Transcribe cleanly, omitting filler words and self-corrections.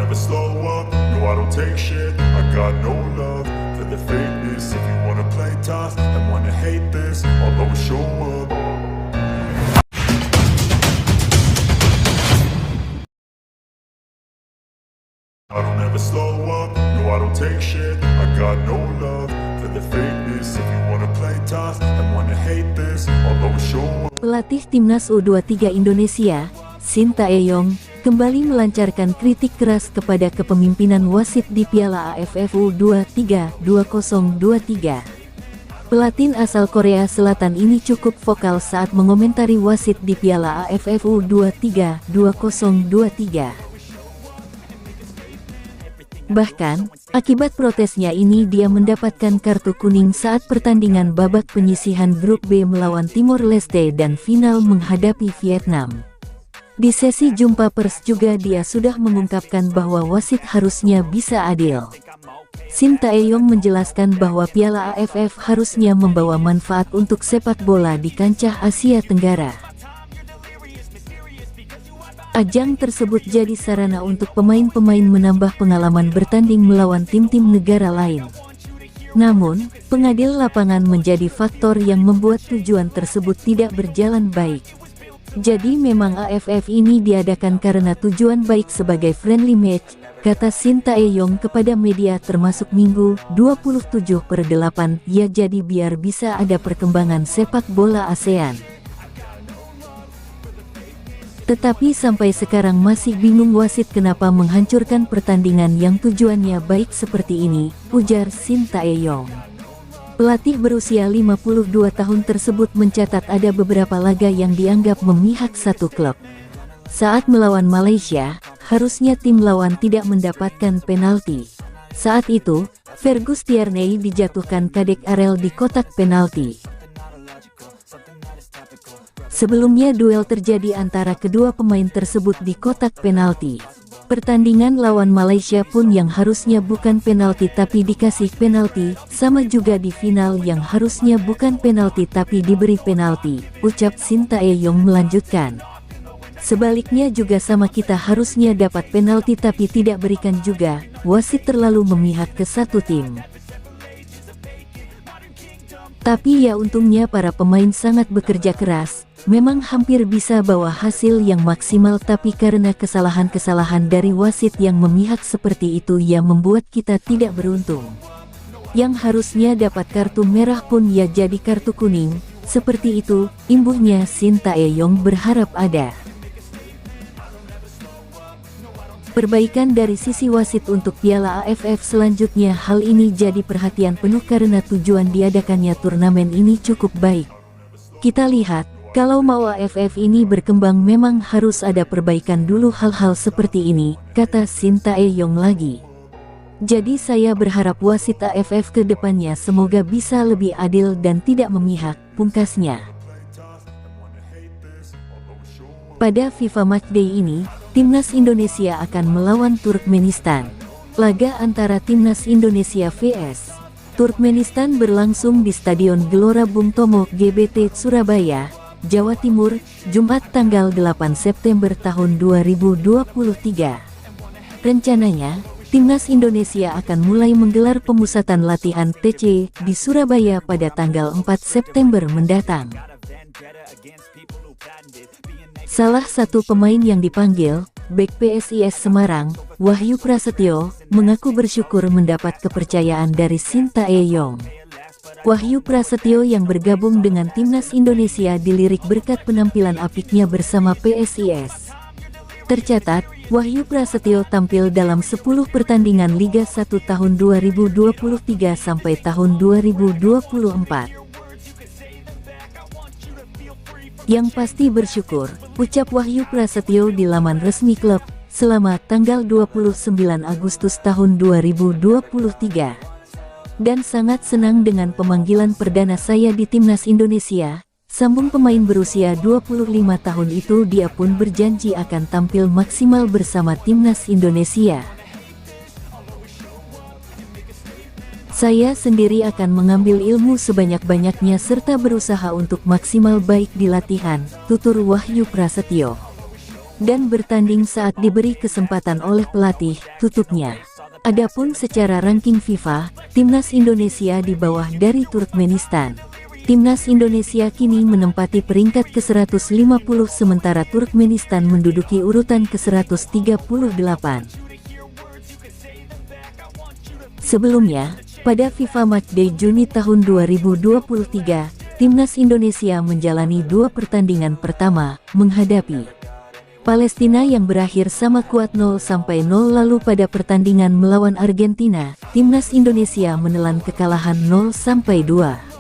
ever slow up, no I don't take shit. I got no love for the fakeness. If you wanna play tough and wanna hate this, I'll always show up. I don't ever slow up, no I don't take shit. I got no love for the fakeness. If you wanna play tough and wanna hate this, I'll always show up. Pelatih Timnas U23 Indonesia, Sintayong, kembali melancarkan kritik keras kepada kepemimpinan wasit di Piala AFF U23 2023. Pelatih asal Korea Selatan ini cukup vokal saat mengomentari wasit di Piala AFF U23 2023. Bahkan, akibat protesnya ini dia mendapatkan kartu kuning saat pertandingan babak penyisihan grup B melawan Timor Leste dan final menghadapi Vietnam. Di sesi jumpa pers juga dia sudah mengungkapkan bahwa wasit harusnya bisa adil. Sintayong menjelaskan bahwa Piala AFF harusnya membawa manfaat untuk sepak bola di kancah Asia Tenggara. Ajang tersebut jadi sarana untuk pemain-pemain menambah pengalaman bertanding melawan tim-tim negara lain. Namun, pengadil lapangan menjadi faktor yang membuat tujuan tersebut tidak berjalan baik. Jadi memang AFF ini diadakan karena tujuan baik sebagai friendly match, kata Sintayong kepada media termasuk Minggu 27/8, ya jadi biar bisa ada perkembangan sepak bola ASEAN. Tetapi sampai sekarang masih bingung wasit kenapa menghancurkan pertandingan yang tujuannya baik seperti ini, ujar Sintayong. Pelatih berusia 52 tahun tersebut mencatat ada beberapa laga yang dianggap memihak satu klub. Saat melawan Malaysia, harusnya tim lawan tidak mendapatkan penalti. Saat itu, Fergus Tierney dijatuhkan Kadek Arel di kotak penalti. Sebelumnya duel terjadi antara kedua pemain tersebut di kotak penalti. Pertandingan lawan Malaysia pun yang harusnya bukan penalti tapi dikasih penalti, sama juga di final yang harusnya bukan penalti tapi diberi penalti, ucap Sintayong melanjutkan. Sebaliknya juga sama kita harusnya dapat penalti tapi tidak berikan juga, wasit terlalu memihak ke satu tim. Tapi ya untungnya para pemain sangat bekerja keras, memang hampir bisa bawa hasil yang maksimal tapi karena kesalahan-kesalahan dari wasit yang memihak seperti itu ya membuat kita tidak beruntung. Yang harusnya dapat kartu merah pun ya jadi kartu kuning, seperti itu, imbuhnya Sintayong berharap ada perbaikan dari sisi wasit untuk Piala AFF selanjutnya. Hal ini jadi perhatian penuh karena tujuan diadakannya turnamen ini cukup baik. Kita lihat, kalau mau AFF ini berkembang memang harus ada perbaikan dulu hal-hal seperti ini, kata Sintayong lagi. Jadi saya berharap wasit AFF ke depannya semoga bisa lebih adil dan tidak memihak, pungkasnya. Pada FIFA Matchday ini, Timnas Indonesia akan melawan Turkmenistan. Laga antara Timnas Indonesia vs Turkmenistan berlangsung di Stadion Gelora Bung Tomo, GBT, Surabaya, Jawa Timur, Jumat tanggal 8 September tahun 2023. Rencananya, Timnas Indonesia akan mulai menggelar pemusatan latihan TC di Surabaya pada tanggal 4 September mendatang. Salah satu pemain yang dipanggil, bek PSIS Semarang, Wahyu Prasetyo, mengaku bersyukur mendapat kepercayaan dari Sintayong. Wahyu Prasetyo yang bergabung dengan Timnas Indonesia dilirik berkat penampilan apiknya bersama PSIS. Tercatat, Wahyu Prasetyo tampil dalam 10 pertandingan Liga 1 tahun 2023 sampai tahun 2024. Yang pasti bersyukur, ucap Wahyu Prasetyo di laman resmi klub, selama tanggal 29 Agustus tahun 2023. Dan sangat senang dengan pemanggilan perdana saya di Timnas Indonesia, sambung pemain berusia 25 tahun itu. Dia pun berjanji akan tampil maksimal bersama Timnas Indonesia. Saya sendiri akan mengambil ilmu sebanyak-banyaknya serta berusaha untuk maksimal baik di latihan, tutur Wahyu Prasetyo. dan bertanding saat diberi kesempatan oleh pelatih, tutupnya. Adapun secara ranking FIFA, timnas Indonesia di bawah dari Turkmenistan. Timnas Indonesia kini menempati peringkat ke-150 sementara Turkmenistan menduduki urutan ke-138. Sebelumnya, pada FIFA Matchday Juni tahun 2023, timnas Indonesia menjalani 2 pertandingan pertama, menghadapi Palestina yang berakhir sama kuat 0-0 lalu pada pertandingan melawan Argentina, timnas Indonesia menelan kekalahan 0-2.